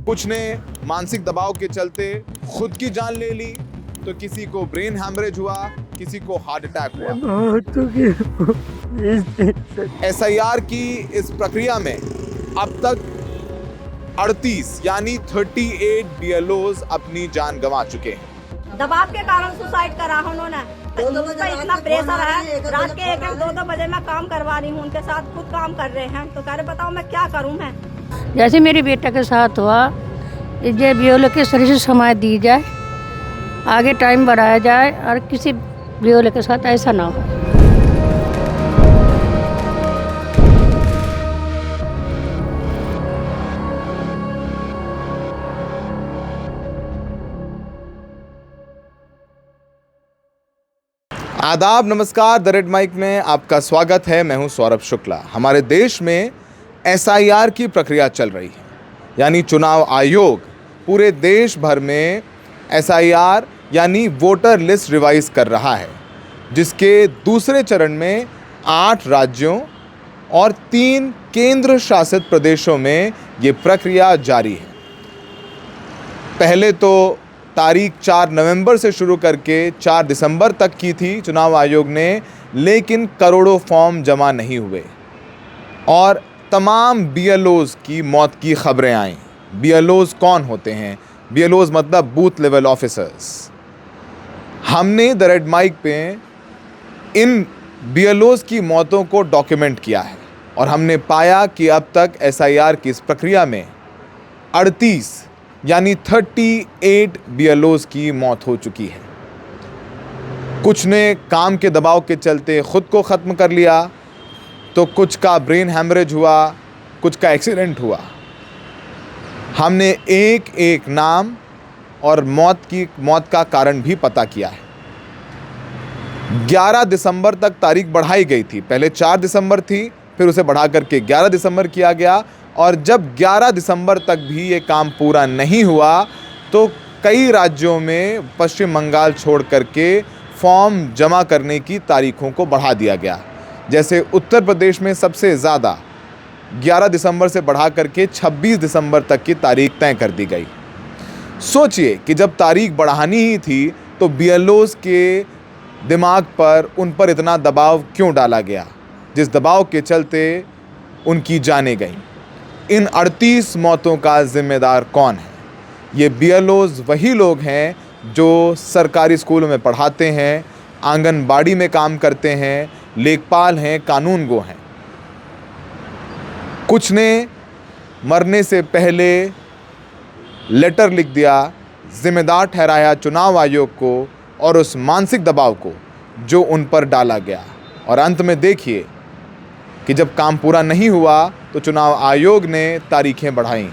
कुछ ने मानसिक दबाव के चलते खुद की जान ले ली, तो किसी को ब्रेन हैमरेज हुआ, किसी को हार्ट अटैक हुआ। एसआईआर की इस प्रक्रिया में अब तक 38 यानी 38 बीएलओज अपनी जान गंवा चुके हैं। दबाव के कारण सुसाइड करा उन्होंने। उनका इतना प्रेशर है, रात के 1-1, 2-2 बजे मैं काम करवा रही हूँ, उनके साथ खुद काम कर रहे हैं, तो कह रहे बताओ मैं क्या करूँ। मैं जैसे मेरे बेटा के साथ हुआ, ये बीएलओ के सही से समय दी जाए, आगे टाइम बढ़ाया जाए और किसी बीएलओ के साथ ऐसा ना हो। आदाब, नमस्कार। द रेड माइक में आपका स्वागत है। मैं हूं सौरभ शुक्ला। हमारे देश में एसआईआर की प्रक्रिया चल रही है, यानी चुनाव आयोग पूरे देश भर में एसआईआर यानी वोटर लिस्ट रिवाइज कर रहा है, जिसके दूसरे चरण में 8 राज्यों और 3 केंद्र शासित प्रदेशों में ये प्रक्रिया जारी है। पहले तो तारीख 4 नवंबर से शुरू करके 4 दिसंबर तक की थी चुनाव आयोग ने, लेकिन करोड़ों फॉर्म जमा नहीं हुए और तमाम बीएलओज की मौत की खबरें आईं। बीएलओज कौन होते हैं? बीएलओज मतलब बूथ लेवल ऑफिसर्स। हमने द रेड माइक पे इन बीएलओज की मौतों को डॉक्यूमेंट किया है और हमने पाया कि अब तक एसआईआर की इस प्रक्रिया में 38 यानी 38 बीएलओज की मौत हो चुकी है। कुछ ने काम के दबाव के चलते खुद को ख़त्म कर लिया, तो कुछ का ब्रेन हैमरेज हुआ, कुछ का एक्सीडेंट हुआ। हमने एक एक नाम और मौत का कारण भी पता किया है। 11 दिसंबर तक तारीख बढ़ाई गई थी। पहले 4 दिसंबर थी, फिर उसे बढ़ा करके 11 दिसंबर किया गया। और जब 11 दिसंबर तक भी ये काम पूरा नहीं हुआ, तो कई राज्यों में पश्चिम बंगाल छोड़ करके फॉर्म जमा करने की तारीखों को बढ़ा दिया गया। जैसे उत्तर प्रदेश में सबसे ज़्यादा 11 दिसंबर से बढ़ा करके 26 दिसंबर तक की तारीख तय कर दी गई। सोचिए कि जब तारीख बढ़ानी ही थी, तो बीएलओज के दिमाग पर, उन पर इतना दबाव क्यों डाला गया, जिस दबाव के चलते उनकी जानें गईं। इन 38 मौतों का जिम्मेदार कौन है? ये बीएलओज वही लोग हैं जो सरकारी स्कूलों में पढ़ाते हैं, आंगनबाड़ी में काम करते हैं, लेखपाल हैं, कानूनगो हैं। कुछ ने मरने से पहले लेटर लिख दिया, जिम्मेदार ठहराया चुनाव आयोग को और उस मानसिक दबाव को जो उन पर डाला गया। और अंत में देखिए कि जब काम पूरा नहीं हुआ, तो चुनाव आयोग ने तारीखें बढ़ाईं।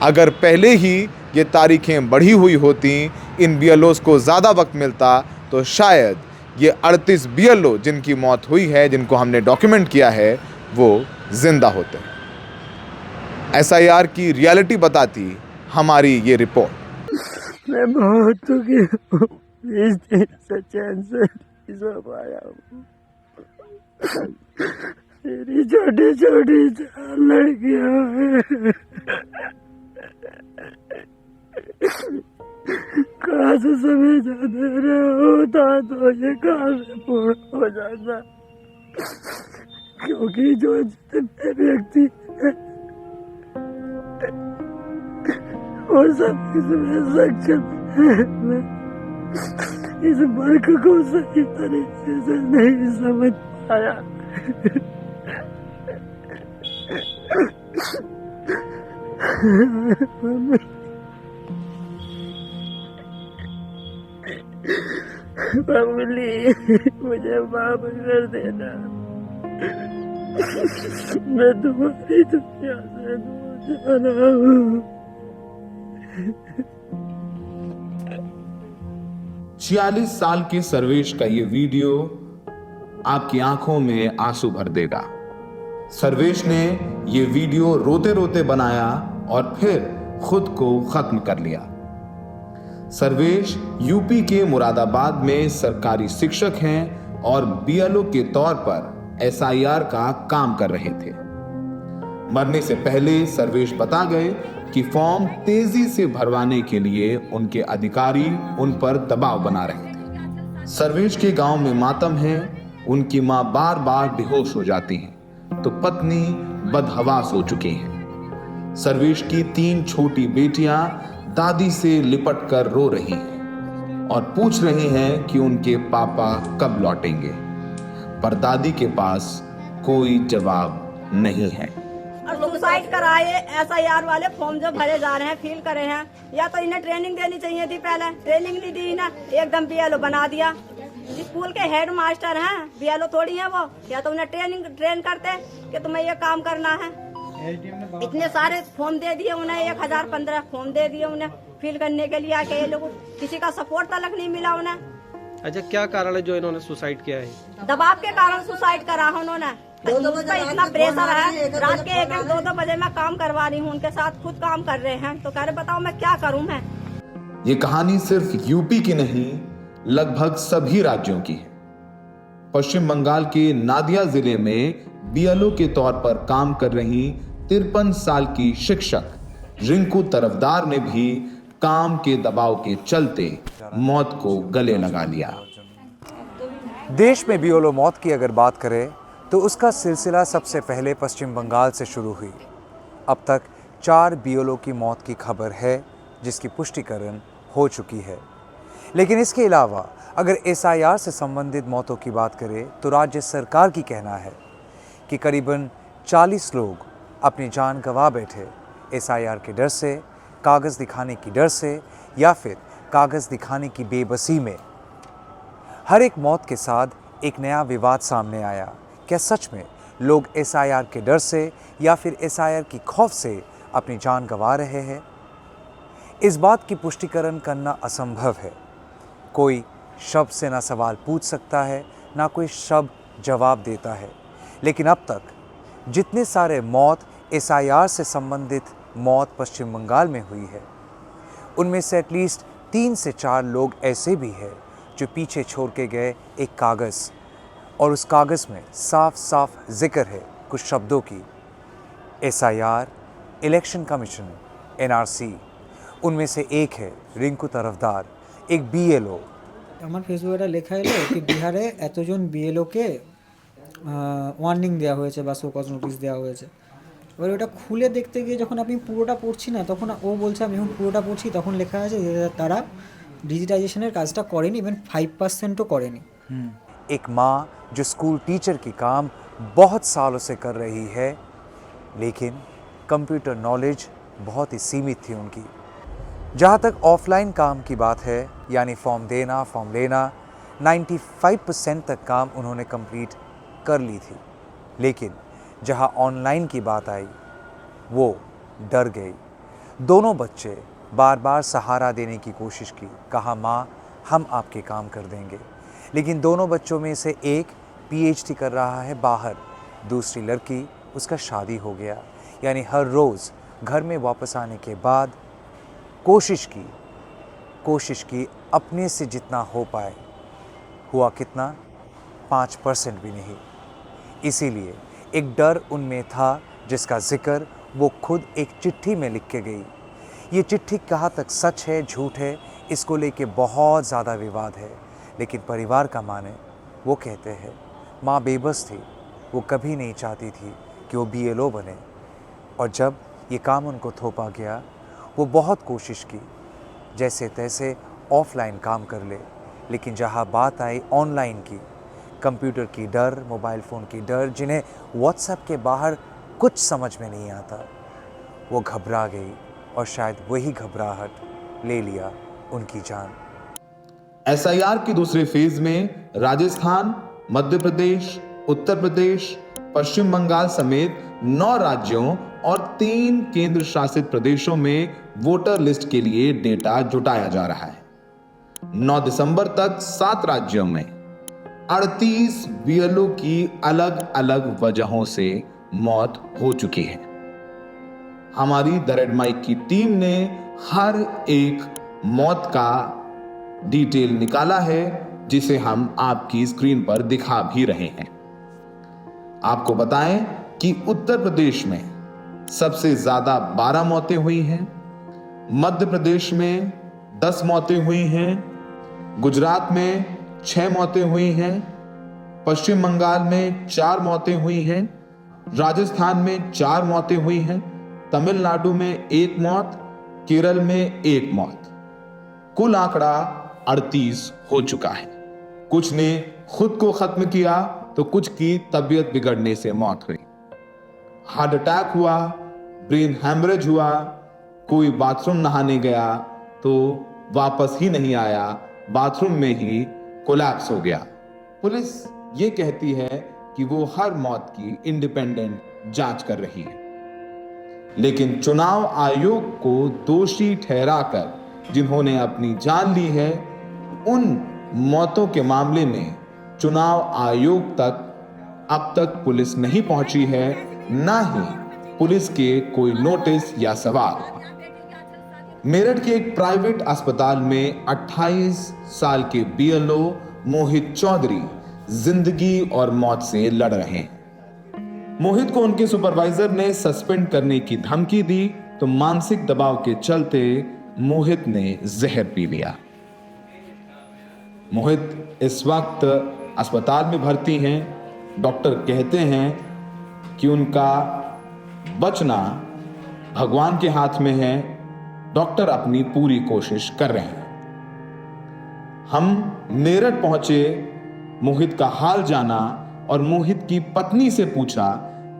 अगर पहले ही ये तारीखें बढ़ी हुई होती, इन बीएलओज को ज़्यादा वक्त मिलता, तो शायद ये 38 बीएलओ जिनकी मौत हुई है, जिनको हमने डॉक्यूमेंट किया है, वो जिंदा होते। एसआईआर की रियलिटी बताती हमारी ये रिपोर्ट। मैं बहुत दुखी हूँ, इस दिन से चैन से नहीं सो पाया हूँ। मेरी छोटी छोटी 4 लड़कियां हैं। काश समय ज्यादा होता तो ये काम पूर्ण हो जाता, क्योंकि जो जितने व्यक्ति हैं वो सब इसमें सक्षम है। मैं इस वर्क को सही तरीके से नहीं समझ पाया। मम्मी, मुझे माफ कर देना। मैं तुम्हारी दुनिया से दूर जा रहा हूँ। 46 साल के सर्वेश का ये वीडियो आपकी आंखों में आंसू भर देगा। सर्वेश ने ये वीडियो रोते रोते बनाया और फिर खुद को खत्म कर लिया। सर्वेश यूपी के मुरादाबाद में सरकारी शिक्षक हैं और बीएलओ के तौर पर एसआईआर का काम कर रहे थे। मरने से पहले सर्वेश बता गए जबकि फॉर्म तेजी से भरवाने के लिए उनके अधिकारी उन पर दबाव बना रहे थे। सर्वेश के गांव में मातम है। उनकी मां बार बार बेहोश हो जाती हैं तो पत्नी बदहवास हो चुकी हैं। सर्वेश की 3 छोटी बेटियां दादी से लिपट कर रो रही हैं और पूछ रही हैं कि उनके पापा कब लौटेंगे, पर दादी के पास कोई जवाब नहीं है। और सुसाइड कराए SIR वाले फॉर्म जो भरे जा रहे हैं, फिल करे हैं, या तो इन्हें ट्रेनिंग देनी चाहिए थी, पहले ट्रेनिंग नहीं दी ना, एकदम BLO बना दिया। स्कूल के हेड मास्टर हैं, BLO थोड़ी है वो, या तो उन्हें ट्रेन करते कि तुम्हें ये काम करना है। इतने सारे फॉर्म दे दिए उन्हें, 1015 फॉर्म दे दिए उन्हें फिल करने के लिए, आके ये लोग किसी का सपोर्ट तक नहीं मिला उन्हें। अच्छा, क्या कारण है जो इन्होंने सुसाइड किया है? दबाव के कारण सुसाइड करा उन्होंने। उनका इतना प्रेशर है, रात के 1-1, 2-2 बजे मैं काम करवा रही हूँ उनके साथ, खुद काम कर रहे हैं, तो कह रहे बताओ मैं क्या करूँ मैं। ये कहानी सिर्फ यूपी की नहीं, लगभग सभी राज्यों की है। पश्चिम बंगाल के नादिया जिले में BLO के तौर पर काम कर रही 53 साल की शिक्षक रिंकू तरफदार ने भी काम के दबाव के चलते मौत को गले लगा लिया। देश में BLO मौत की अगर बात करें तो उसका सिलसिला सबसे पहले पश्चिम बंगाल से शुरू हुई। अब तक 4 BLO की मौत की खबर है जिसकी पुष्टिकरण हो चुकी है। लेकिन इसके अलावा अगर SIR से संबंधित मौतों की बात करें तो राज्य सरकार की कहना है कि करीबन 40 लोग अपनी जान गंवा बैठे SIR के डर से, कागज़ दिखाने की डर से, या फिर कागज़ दिखाने की बेबसी में। हर एक मौत के साथ एक नया विवाद सामने आया। क्या सच में लोग SIR के डर से या फिर SIR की खौफ से अपनी जान गंवा रहे हैं? इस बात की पुष्टिकरण करना असंभव है। कोई शब्द से ना सवाल पूछ सकता है, ना कोई शब्द जवाब देता है। लेकिन अब तक जितने सारे मौत SIR से संबंधित मौत पश्चिम बंगाल में हुई है, उनमें से एटलीस्ट 3 से 4 लोग ऐसे भी हैं जो पीछे छोड़ के गए एक कागज़, और उस कागज़ में साफ साफ जिक्र है कुछ शब्दों की। SIR, इलेक्शन कमीशन, NRC, उनमें से एक है रिंकू तरफदार, एक BLO। আমার ফেসবুকে এটা লেখা এলো কি বিহারে এতজন BLOকে ওয়ার্নিং দেওয়া হয়েছে বা শোকজ নোটিশ দেওয়া হয়েছে। এবার ওটা খুলে দেখতে গিয়ে যখন আমি পুরোটা পড়ছি না, তখন ও বলছে আমি যখন পুরোটা পড়ছি তখন লেখা আছে যে তারা ডিজিটাইজেশনের কাজটা করেনি, ইভেন 5%ও করেনি। एक माँ जो स्कूल टीचर की काम बहुत सालों से कर रही है, लेकिन कंप्यूटर नॉलेज बहुत ही सीमित थी उनकी। जहाँ तक ऑफलाइन काम की बात है, यानी फॉर्म देना, फॉर्म लेना, 95% तक काम उन्होंने कंप्लीट कर ली थी। लेकिन जहाँ ऑनलाइन की बात आई, वो डर गई। दोनों बच्चे बार बार सहारा देने की कोशिश की, कहा माँ हम आपके काम कर देंगे। लेकिन दोनों बच्चों में से एक PhD कर रहा है बाहर, दूसरी लड़की उसका शादी हो गया। यानी हर रोज़ घर में वापस आने के बाद कोशिश की अपने से जितना हो पाए। हुआ कितना? 5% भी नहीं। इसीलिए एक डर उनमें था जिसका जिक्र वो खुद एक चिट्ठी में लिख के गई। ये चिट्ठी कहाँ तक सच है, झूठ है, इसको लेके बहुत ज़्यादा विवाद है। लेकिन परिवार का माने, वो कहते हैं माँ बेबस थी, वो कभी नहीं चाहती थी कि वो BLO बने, और जब ये काम उनको थोपा गया वो बहुत कोशिश की जैसे तैसे ऑफलाइन काम कर ले। लेकिन जहाँ बात आई ऑनलाइन की, कंप्यूटर की डर, मोबाइल फ़ोन की डर, जिन्हें व्हाट्सएप के बाहर कुछ समझ में नहीं आता, वो घबरा गई और शायद वही घबराहट ले लिया उनकी जान। SIR के दूसरे फेज में राजस्थान, मध्य प्रदेश, उत्तर प्रदेश, पश्चिम बंगाल समेत 9 राज्यों और 3 केंद्र शासित प्रदेशों में वोटर लिस्ट के लिए डेटा जुटाया जा रहा है। 9 दिसंबर तक 7 राज्यों में 38 BLO की अलग अलग वजहों से मौत हो चुकी है। हमारी द रेड माइक की टीम ने हर एक मौत का डिटेल निकाला है, जिसे हम आपकी स्क्रीन पर दिखा भी रहे हैं। आपको बताएं कि उत्तर प्रदेश में सबसे ज्यादा 12 मौतें हुई हैं। मध्य प्रदेश में 10 मौतें हुई हैं। गुजरात में 6 मौतें हुई हैं। पश्चिम बंगाल में 4 मौतें हुई हैं। राजस्थान में 4 मौतें हुई हैं। तमिलनाडु में 1 मौत, केरल में 1 मौत। कुल आंकड़ा 38 हो चुका है। कुछ ने खुद को खत्म किया तो कुछ की तबीयत बिगड़ने से मौत हुई। हार्ट अटैक हुआ, ब्रेन हैमरेज हुआ, कोई बाथरूम नहाने गया तो वापस ही नहीं आया, बाथरूम में ही कोलैप्स हो गया। पुलिस ये कहती है कि वो हर मौत की इंडिपेंडेंट जांच कर रही है, लेकिन चुनाव आयोग को दोषी ठहराकर जिन्होंने अपनी जान ली है, उन मौतों के मामले में चुनाव आयोग तक अब तक पुलिस नहीं पहुंची है, ना ही पुलिस के कोई नोटिस या सवाल। मेरठ के एक प्राइवेट अस्पताल में 28 साल के बीएलओ मोहित चौधरी जिंदगी और मौत से लड़ रहे हैं। मोहित को उनके सुपरवाइजर ने सस्पेंड करने की धमकी दी तो मानसिक दबाव के चलते मोहित ने जहर पी लिया। मोहित इस वक्त अस्पताल में भर्ती हैं। डॉक्टर कहते हैं कि उनका बचना भगवान के हाथ में है। डॉक्टर अपनी पूरी कोशिश कर रहे हैं। हम मेरठ पहुंचे, मोहित का हाल जाना और मोहित की पत्नी से पूछा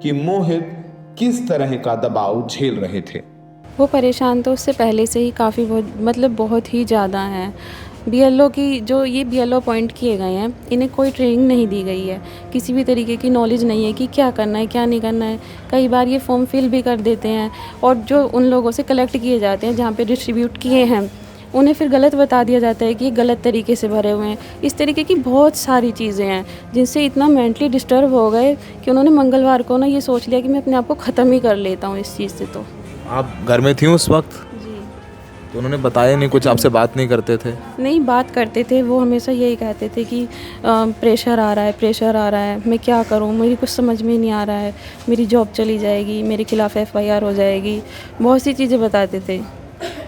कि मोहित किस तरह का दबाव झेल रहे थे। वो परेशान तो उससे पहले से ही काफ़ी बहुत ही ज़्यादा हैं। बीएलओ की जो ये बीएलओ अपॉइंट किए गए हैं, इन्हें कोई ट्रेनिंग नहीं दी गई है, किसी भी तरीके की नॉलेज नहीं है कि क्या करना है क्या नहीं करना है। कई बार ये फॉर्म फिल भी कर देते हैं और जो उन लोगों से कलेक्ट किए जाते हैं जहाँ पे डिस्ट्रीब्यूट किए हैं, उन्हें फिर गलत बता दिया जाता है कि ये गलत तरीके से भरे हुए हैं। इस तरीके की बहुत सारी चीज़ें हैं जिनसे इतना मेंटली डिस्टर्ब हो गए कि उन्होंने मंगलवार को ना ये सोच लिया कि मैं अपने आप को ख़त्म ही कर लेता हूँ इस चीज़ से। तो आप घर में थी उस वक्त? जी। तो उन्होंने बताया नहीं, कुछ आपसे बात नहीं करते थे? नहीं, बात करते थे। वो हमेशा यही कहते थे कि प्रेशर आ रहा है, प्रेशर आ रहा है, मैं क्या करूं, मेरी कुछ समझ में नहीं आ रहा है, मेरी जॉब चली जाएगी, मेरे खिलाफ़ एफआईआर हो जाएगी, बहुत सी चीज़ें बताते थे।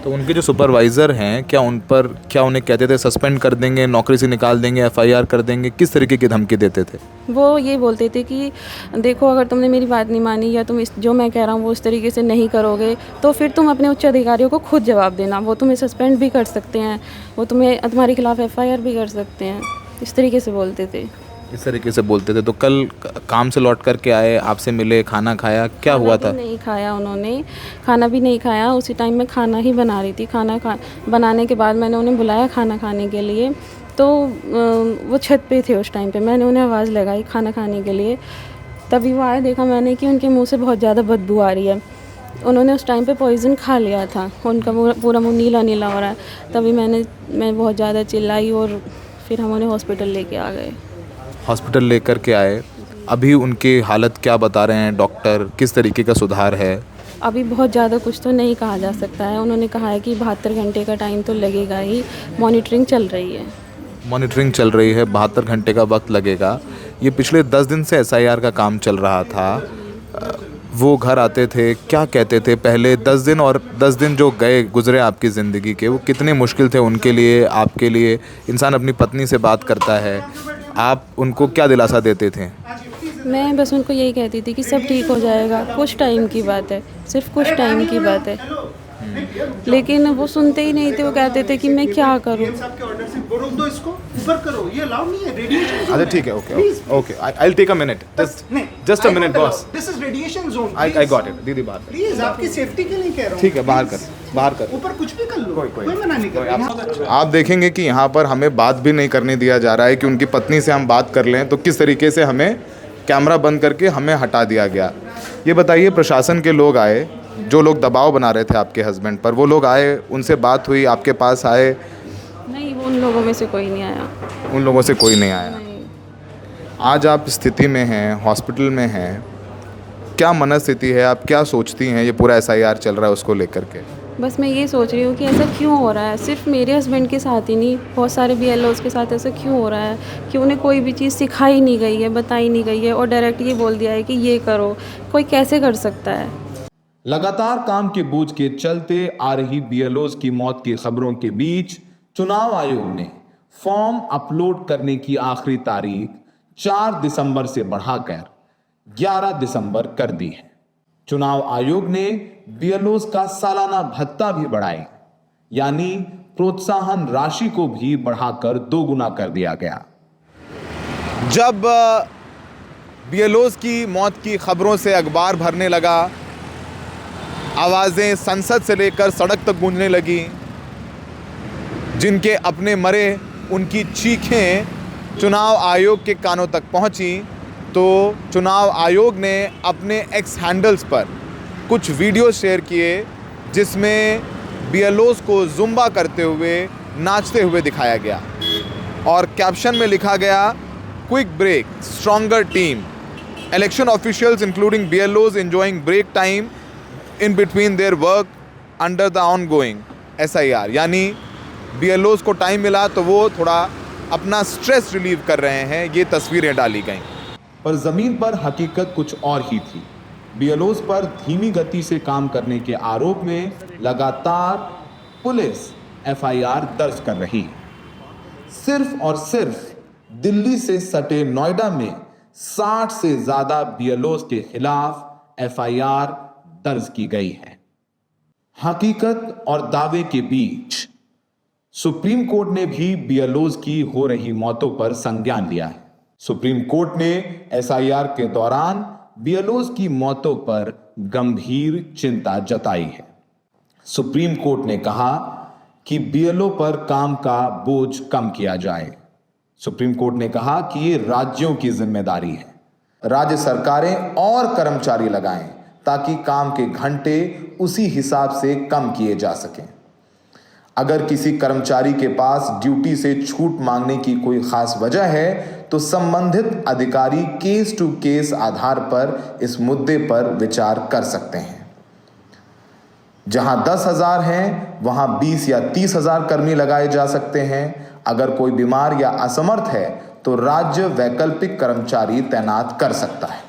तो उनके जो सुपरवाइज़र हैं, क्या उन्हें कहते थे सस्पेंड कर देंगे, नौकरी से निकाल देंगे, एफआईआर कर देंगे, किस तरीके की धमकी देते थे? वो ये बोलते थे कि देखो, अगर तुमने मेरी बात नहीं मानी या तुम जो मैं कह रहा हूँ वो इस तरीके से नहीं करोगे तो फिर तुम अपने उच्च अधिकारियों को खुद जवाब देना। वो तुम्हें सस्पेंड भी कर सकते हैं, वो तुम्हारे खिलाफ़ एफआईआर भी कर सकते हैं। इस तरीके से बोलते थे। इस तरीके से बोलते थे। तो कल काम से लौट करके आए, आपसे मिले, खाना खाया, क्या हुआ था? नहीं खाया उन्होंने, खाना भी नहीं खाया। उसी टाइम मैं खाना ही बना रही थी। बनाने के बाद मैंने उन्हें बुलाया खाना खाने के लिए, तो वो छत पे थे उस टाइम पे। मैंने उन्हें आवाज़ लगाई खाना खाने के लिए, तभी वो आए। देखा मैंने कि उनके मुंह से बहुत ज़्यादा बदबू आ रही है। उन्होंने उस टाइम पे पॉइज़न खा लिया था, उनका पूरा मुँह नीला नीला हो रहा है। तभी मैं बहुत ज़्यादा चिल्लाई और फिर हम उन्हें हॉस्पिटल लेके आ गए। हॉस्पिटल लेकर के आए, अभी उनकी हालत क्या बता रहे हैं डॉक्टर, किस तरीके का सुधार है? अभी बहुत ज़्यादा कुछ तो नहीं कहा जा सकता है। उन्होंने कहा है कि 72 घंटे का टाइम तो लगेगा ही, मॉनिटरिंग चल रही है। मॉनिटरिंग चल रही है, 72 घंटे का वक्त लगेगा। ये पिछले 10 दिन से एसआईआर का काम चल रहा था। वो घर आते थे, क्या कहते थे पहले 10 दिन, और 10 दिन जो गुजरे आपकी ज़िंदगी के, वो कितने मुश्किल थे उनके लिए, आपके लिए? इंसान अपनी पत्नी से बात करता है, आप उनको क्या दिलासा देते थे? मैं बस उनको यही कहती थी कि सब ठीक हो जाएगा, कुछ टाइम की बात है, सिर्फ कुछ टाइम की बात है। लेकिन वो सुनते ही नहीं थे। वो कहते थे कि मैं क्या करूं। अच्छा ठीक है, okay, I will take a minute, just a minute boss, this is radiation zone. I got it दीदी, बात प्लीज, आपकी सेफ्टी के लिए कह रहा हूं। ठीक है, बाहर कर, ऊपर कुछ भी कर लो, कोई मना नहीं कर रहा। आप देखेंगे कि यहाँ पर हमें बात भी नहीं करने दिया जा रहा है कि उनकी पत्नी से हम बात कर लें, तो किस तरीके से हमें कैमरा बंद करके हमें हटा दिया गया। ये बताइए, प्रशासन के लोग आए, जो लोग दबाव बना रहे थे आपके हस्बैंड पर, वो लोग आए, उनसे बात हुई, आपके पास आए? नहीं, वो उन लोगों में से कोई नहीं आया। उन लोगों से कोई नहीं आया। नहीं। आज आप स्थिति में हैं, हॉस्पिटल में हैं, क्या मनस्थिति है, आप क्या सोचती हैं? ये पूरा एसआईआर चल रहा है उसको लेकर के। बस मैं ये सोच रही हूँ कि ऐसा क्यों हो रहा है। सिर्फ मेरे हस्बैंड के साथ ही नहीं, बहुत सारे बीएलओज़ के साथ ऐसा क्यों हो रहा है कि उन्हें कोई भी चीज़ सिखाई नहीं गई है, बताई नहीं गई है और डायरेक्ट ये बोल दिया है कि ये करो। कोई कैसे कर सकता है? लगातार काम के बोझ के चलते आ रही बीएलओज की मौत की खबरों के बीच चुनाव आयोग ने फॉर्म अपलोड करने की आखिरी तारीख 4 दिसंबर से बढ़ाकर 11 दिसंबर कर दी है। चुनाव आयोग ने बीएलओज का सालाना भत्ता भी बढ़ाए, यानी प्रोत्साहन राशि को भी बढ़ाकर 2 गुना कर दिया गया। जब बीएलओज की मौत की खबरों से अखबार भरने लगा, आवाज़ें संसद से लेकर सड़क तक गूंजने लगी, जिनके अपने मरे उनकी चीखें चुनाव आयोग के कानों तक पहुंची, तो चुनाव आयोग ने अपने एक्स हैंडल्स पर कुछ वीडियो शेयर किए जिसमें बीएलओज को जुम्बा करते हुए नाचते हुए दिखाया गया और कैप्शन में लिखा गया, quick break, stronger team, election officials including BLOs enjoying break time in between their work under the ongoing SIR. यानी बीएलओज को टाइम मिला तो वो थोड़ा अपना स्ट्रेस रिलीव कर रहे हैं, ये तस्वीरें डाली गईं। पर ज़मीन पर हकीकत कुछ और ही थी। बीएलओज पर धीमी गति से काम करने के आरोप में लगातार पुलिस एफआईआर दर्ज कर रही है। सिर्फ और सिर्फ दिल्ली से सटे नोएडा में 60 से ज़्यादा बीएलओज के खिलाफ एफआईआर दर्ज की गई है। हकीकत और दावे के बीच सुप्रीम कोर्ट ने भी बीएलओज की हो रही मौतों पर संज्ञान लिया है। सुप्रीम कोर्ट ने एसआईआर के दौरान बीएलओज की मौतों पर गंभीर चिंता जताई है। सुप्रीम कोर्ट ने कहा कि बीएलओ पर काम का बोझ कम किया जाए। सुप्रीम कोर्ट ने कहा कि ये राज्यों की जिम्मेदारी है, राज्य सरकारें और कर्मचारी लगाएं ताकि काम के घंटे उसी हिसाब से कम किए जा सकें। अगर किसी कर्मचारी के पास ड्यूटी से छूट मांगने की कोई खास वजह है तो संबंधित अधिकारी केस टू केस आधार पर इस मुद्दे पर विचार कर सकते हैं। जहां 10,000 हैं वहां 20 या 30,000 कर्मी लगाए जा सकते हैं। अगर कोई बीमार या असमर्थ है तो राज्य वैकल्पिक कर्मचारी तैनात कर सकता है।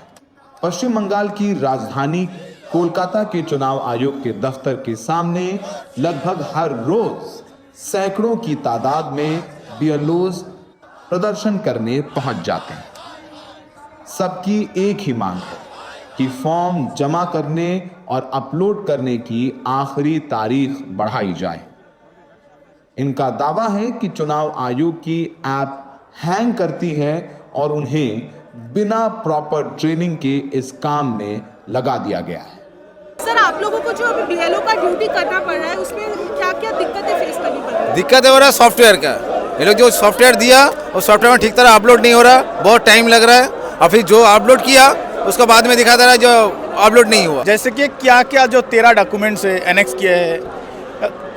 पश्चिम बंगाल की राजधानी कोलकाता के चुनाव आयोग के दफ्तर के सामने लगभग हर रोज सैकड़ों की तादाद में बीएलओज प्रदर्शन करने पहुंच जाते हैं। सबकी एक ही मांग है कि फॉर्म जमा करने और अपलोड करने की आखिरी तारीख बढ़ाई जाए। इनका दावा है कि चुनाव आयोग की ऐप हैंग करती है और उन्हें बिना प्रॉपर ट्रेनिंग के इस काम में लगा दिया गया है। सर, आप लोगों को जो अभी बीएलओ का ड्यूटी करना पड़ रहा है उसमें क्या क्या दिक्कतें फेस करनी पड़ रही है? दिक्कत है हो रहा है सॉफ्टवेयर का। ये लोग जो सॉफ्टवेयर दिया वो सॉफ्टवेयर में ठीक तरह अपलोड नहीं हो रहा, बहुत टाइम लग रहा है, और फिर जो अपलोड किया उसका बाद में दिखा दे रहा है जो अपलोड नहीं हुआ। जैसे कि क्या क्या जो 13 डॉक्यूमेंट्स एनेक्स किए हैं,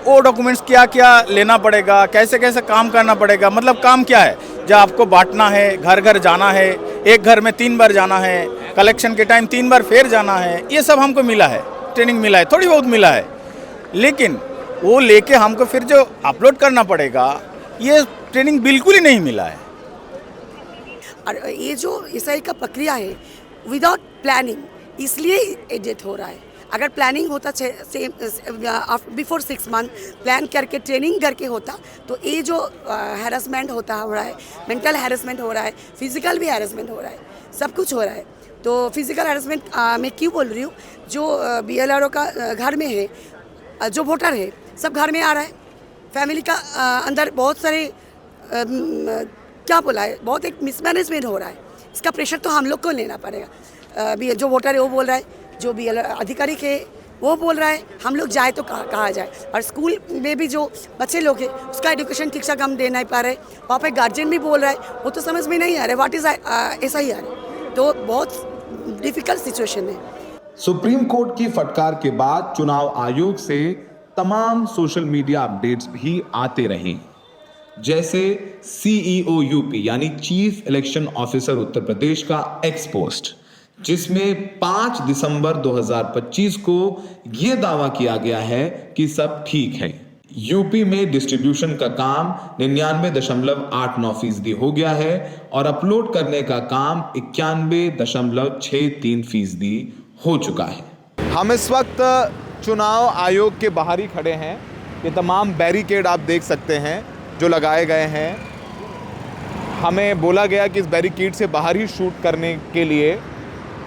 वो डॉक्यूमेंट्स क्या क्या लेना पड़ेगा, कैसे कैसे काम करना पड़ेगा, मतलब काम क्या है, जब आपको बांटना है, घर घर जाना है, एक घर में 3 बार जाना है, कलेक्शन के टाइम 3 बार फिर जाना है, ये सब हमको मिला है, ट्रेनिंग मिला है, थोड़ी बहुत मिला है, लेकिन वो लेके हमको फिर जो अपलोड करना पड़ेगा ये ट्रेनिंग बिल्कुल ही नहीं मिला है। और ये जो एसआई का प्रक्रिया है विदाउट प्लानिंग, इसलिए एडिट हो रहा है। अगर प्लानिंग होता बिफोर 6 मंथ प्लान करके ट्रेनिंग करके होता तो ये जो हैरेसमेंट हो रहा है, मेंटल हैरेसमेंट हो रहा है, फिजिकल भी हैरेसमेंट हो रहा है, सब कुछ हो रहा है। तो फिजिकल हैरेसमेंट मैं क्यों बोल रही हूँ, जो बीएलआरओ का घर में है, जो वोटर है, सब घर में आ रहा है, फैमिली का अंदर बहुत सारे क्या बोला है, बहुत एक मिसमैनेजमेंट हो रहा है। इसका प्रेशर तो हम लोग को लेना पड़ेगा। जो वोटर है वो बोल रहा है, जो बीएलआर अधिकारी है वो बोल रहा है, हम लोग जाए तो कहाँ जाए। और स्कूल में भी जो बच्चे लोग हैं उसका एजुकेशन ठीक से हम दे नहीं पा रहे, वहाँ पे गार्जियन भी बोल रहा है, वो तो समझ में नहीं आ रहा व्हाट इज एसआईआर। तो बहुत डिफिकल्ट सिचुएशन है। सुप्रीम कोर्ट की फटकार के बाद चुनाव आयोग से तमाम सोशल मीडिया अपडेट्स भी आते रहे, जैसे सीईओ यूपी यानी chief election officer Uttar Pradesh का एक्स पोस्ट, जिसमें 5 दिसंबर 2025 को यह दावा किया गया है कि सब ठीक है। यूपी में डिस्ट्रीब्यूशन का काम 99.89% हो गया है और अपलोड करने का काम 91.63% हो चुका है। हम इस वक्त चुनाव आयोग के बाहर ही खड़े हैं। ये तमाम बैरिकेड आप देख सकते हैं जो लगाए गए हैं। हमें बोला गया कि इस बैरिकेड से बाहर ही शूट करने के लिए,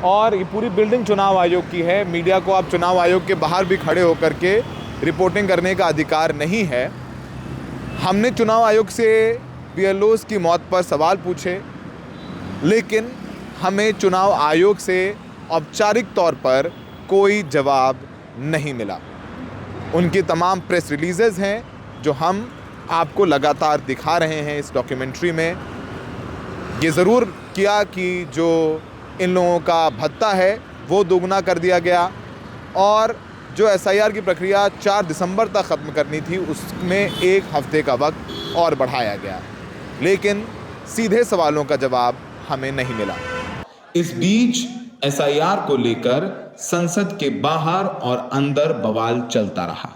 और ये पूरी बिल्डिंग चुनाव आयोग की है। मीडिया को आप चुनाव आयोग के बाहर भी खड़े होकर के रिपोर्टिंग करने का अधिकार नहीं है। हमने चुनाव आयोग से बीएलओज़ की मौत पर सवाल पूछे, लेकिन हमें चुनाव आयोग से औपचारिक तौर पर कोई जवाब नहीं मिला। उनकी तमाम प्रेस रिलीजेज़ हैं जो हम आपको लगातार दिखा रहे हैं इस डॉक्यूमेंट्री में। ये ज़रूर किया कि जो इन लोगों का भत्ता है वो दोगुना कर दिया गया, और जो एसआईआर की प्रक्रिया 4 दिसंबर तक ख़त्म करनी थी उसमें 1 हफ्ते का वक्त और बढ़ाया गया, लेकिन सीधे सवालों का जवाब हमें नहीं मिला। इस बीच एसआईआर को लेकर संसद के बाहर और अंदर बवाल चलता रहा।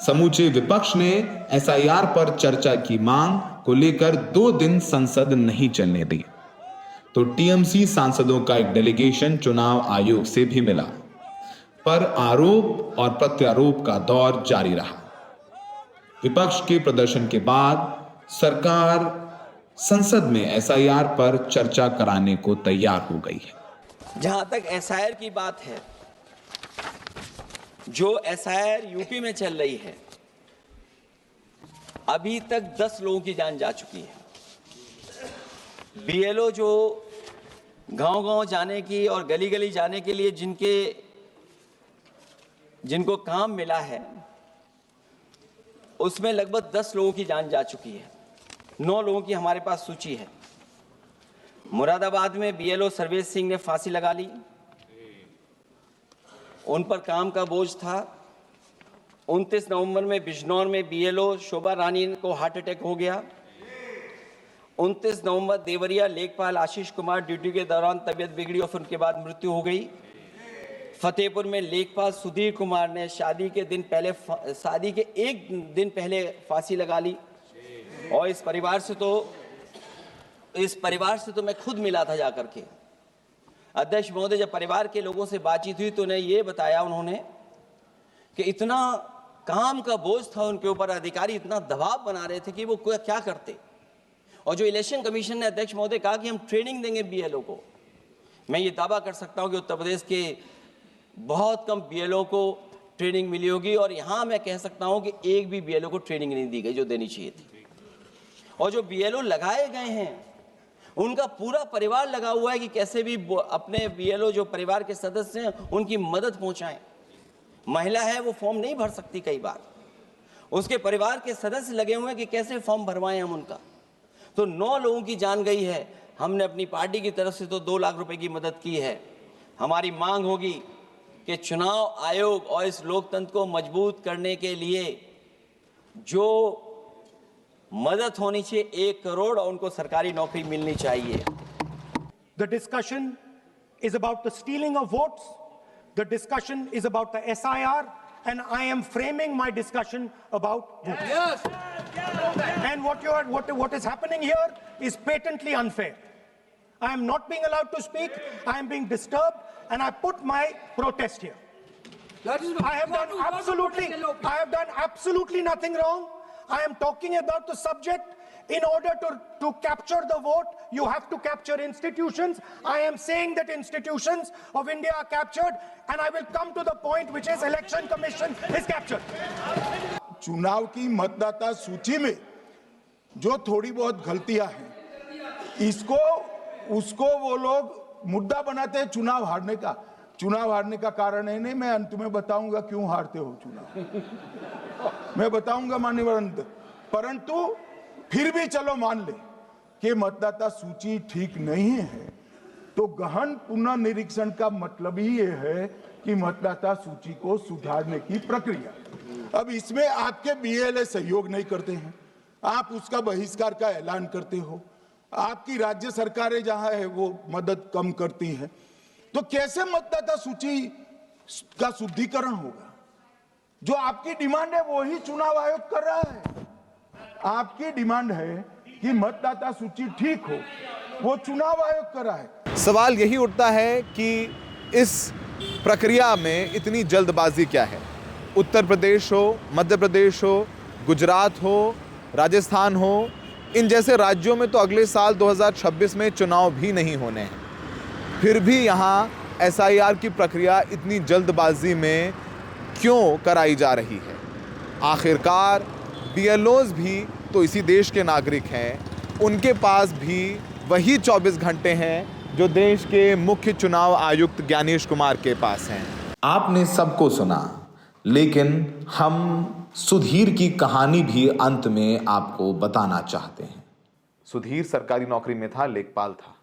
समूचे विपक्ष ने एसआईआर पर चर्चा की मांग को लेकर 2 दिन संसद नहीं चलने दी, तो टीएमसी सांसदों का एक डेलीगेशन चुनाव आयोग से भी मिला, पर आरोप और प्रत्यारोप का दौर जारी रहा। विपक्ष के प्रदर्शन के बाद सरकार संसद में एसआईआर पर चर्चा कराने को तैयार हो गई है। जहां तक एसआईआर की बात है, जो एसआईआर यूपी में चल रही है, अभी तक 10 लोगों की जान जा चुकी है। बीएलओ जो गांव-गांव जाने की और गली-गली जाने के लिए जिनको काम मिला है, उसमें लगभग 10 लोगों की जान जा चुकी है। 9 लोगों की हमारे पास सूची है। मुरादाबाद में बीएलओ सर्वेश सिंह ने फांसी लगा ली। उन पर काम का बोझ था। 29 नवंबर में बिजनौर में बीएलओ शोभा रानी को हार्ट अटैक हो गया। 29 नवंबर देवरिया लेखपाल आशीष कुमार ड्यूटी के दौरान तबीयत बिगड़ी और फिर उनके बाद मृत्यु हो गई। फतेहपुर में लेखपाल सुधीर कुमार ने शादी के 1 दिन पहले फांसी लगा ली। और इस परिवार से तो मैं खुद मिला था जाकर के। अध्यक्ष महोदय, जब परिवार के लोगों से बातचीत हुई तो उन्हें ये बताया उन्होंने कि इतना काम का बोझ था उनके ऊपर, अधिकारी इतना दबाव बना रहे थे कि वो क्या करते। और जो इलेक्शन कमीशन ने, अध्यक्ष महोदय, कहा कि हम ट्रेनिंग देंगे बीएलओ को, मैं ये दावा कर सकता हूँ कि उत्तर प्रदेश के बहुत कम बीएलओ को ट्रेनिंग मिली होगी। और यहाँ मैं कह सकता हूँ कि एक भी बीएलओ को ट्रेनिंग नहीं दी गई जो देनी चाहिए थी। और जो बीएलओ लगाए गए हैं उनका पूरा परिवार लगा हुआ है कि कैसे भी अपने बीएलओ जो परिवार के सदस्य हैं उनकी मदद पहुंचाएं। महिला है वो फॉर्म नहीं भर सकती, कई बार उसके परिवार के सदस्य लगे हुए हैं कि कैसे फॉर्म भरवाएं हम उनका। तो 9 लोगों की जान गई है। हमने अपनी पार्टी की तरफ से तो 2 लाख रुपए की मदद की है। हमारी मांग होगी कि चुनाव आयोग और इस लोकतंत्र को मजबूत करने के लिए जो मदद होनी चाहिए 1 करोड़, और उनको सरकारी नौकरी मिलनी चाहिए। The discussion is about the stealing of votes. The discussion is about the SIR, and I am framing my discussion about votes. Yes. And what is happening here is patently unfair. I am not being allowed to speak. I am being disturbed, and I put my protest here. I have done absolutely nothing wrong. I am talking about the subject. In order to capture the vote, you have to capture institutions. I am saying that institutions of India are captured, and I will come to the point, which is Election Commission is captured. चुनाव की मतदाता सूची में जो थोड़ी बहुत गलतियां हैं, उसको वो लोग मुद्दा बनाते हैं चुनाव हारने का। चुनाव हारने का कारण है नहीं, मैं अंत में बताऊंगा क्यों हारते हो चुनाव, मैं बताऊंगा माननीय अंत। परंतु फिर भी चलो मान ले कि मतदाता सूची ठीक नहीं है, तो गहन पुनर्निरीक्षण का मतलब ही ये है कि मतदाता सूची को सुधारने की प्रक्रिया। अब इसमें आपके बीएलए सहयोग नहीं करते हैं, आप उसका बहिष्कार का ऐलान करते हो, आपकी राज्य सरकारें जहां है वो मदद कम करती हैं, तो कैसे मतदाता सूची का शुद्धिकरण होगा? जो आपकी डिमांड है वो ही चुनाव आयोग कर रहा है। आपकी डिमांड है कि मतदाता सूची ठीक हो, वो चुनाव आयोग कर रहा है। सवाल यही उठता है कि इस प्रक्रिया में इतनी जल्दबाजी क्या है? उत्तर प्रदेश हो, मध्य प्रदेश हो, गुजरात हो, राजस्थान हो, इन जैसे राज्यों में तो अगले साल 2026 में चुनाव भी नहीं होने हैं। फिर भी यहाँ SIR की प्रक्रिया इतनी जल्दबाजी में क्यों कराई जा रही है? आखिरकार BLOs भी तो इसी देश के नागरिक हैं, उनके पास भी वही 24 घंटे हैं जो देश के मुख्य चुनाव आयुक्त ज्ञानेश कुमार के पास हैं। आपने सबको सुना, लेकिन हम सुधीर की कहानी भी अंत में आपको बताना चाहते हैं। सुधीर सरकारी नौकरी में था, लेखपाल था।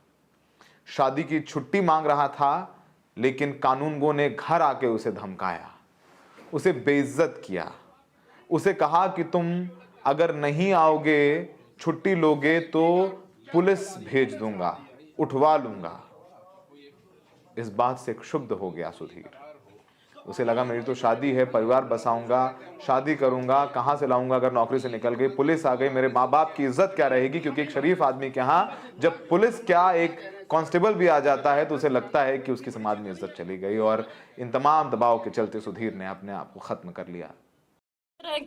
शादी की छुट्टी मांग रहा था, लेकिन कानूनगो ने घर आके उसे धमकाया, उसे बेइज्जत किया, उसे कहा कि तुम अगर नहीं आओगे, छुट्टी लोगे तो पुलिस भेज दूंगा, उठवा लूंगा। इस बात से क्षुब्ध हो गया सुधीर। उसे लगा मेरी तो शादी है, परिवार बसाऊंगा, शादी करूंगा, कहां से लाऊंगा अगर नौकरी से निकल गई, पुलिस आ गई, मेरे माँ बाप की इज्जत क्या रहेगी? क्योंकि एक शरीफ आदमी के यहाँ जब पुलिस क्या एक कांस्टेबल भी आ जाता है तो उसे लगता है कि उसकी समाज में इज्जत चली गई। और इन तमाम दबाव के चलते सुधीर ने अपने आप को खत्म कर लिया।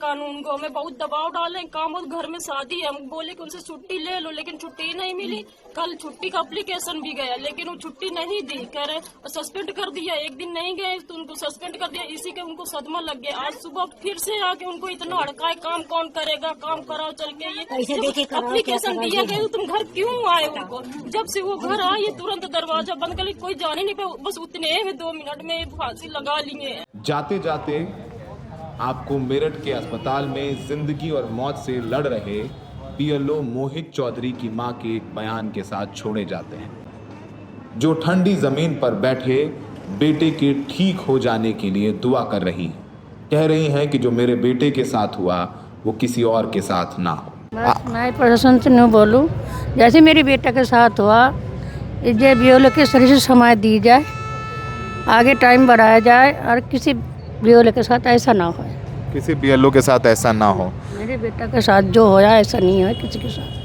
कानून को हमें बहुत दबाव डाले, काम और घर में शादी है, हम बोले कि उनसे छुट्टी ले लो, लेकिन छुट्टी नहीं मिली। कल छुट्टी का एप्लीकेशन भी गया, लेकिन वो छुट्टी नहीं दी, कह रहे सस्पेंड कर दिया। एक दिन नहीं गए तो उनको सस्पेंड कर दिया, इसी के उनको सदमा लग गया। आज सुबह फिर से आके उनको इतना हड़का है, काम कौन करेगा, काम कराओ चल के, ये एप्लीकेशन दिया गया तो तुम घर क्यों आए? उनको जब से वो घर आए तुरंत दरवाजा बंद कर, कोई जाने नहीं पाए, बस उतने में 2 मिनट में फांसी लगा लिए। जाते जाते आपको मेरठ के अस्पताल में जिंदगी और मौत से लड़ रहे BLO मोहित चौधरी की मां के एक बयान के साथ छोड़े जाते हैं, जो ठंडी जमीन पर बैठे बेटे के ठीक हो जाने के लिए दुआ कर रही हैं। कह रही हैं कि जो मेरे बेटे के साथ हुआ वो किसी और के साथ ना हो। मैं प्रशासन से नहीं बोलूँ, जैसे मेरे बेटा के साथ हुआ, ये BLO के सही से समय दी जाए, आगे टाइम बढ़ाया जाए और किसी BLO के साथ ऐसा ना हो। किसी BLO के साथ ऐसा ना हो। मेरे बेटा के साथ जो होया ऐसा नहीं है किसी के साथ।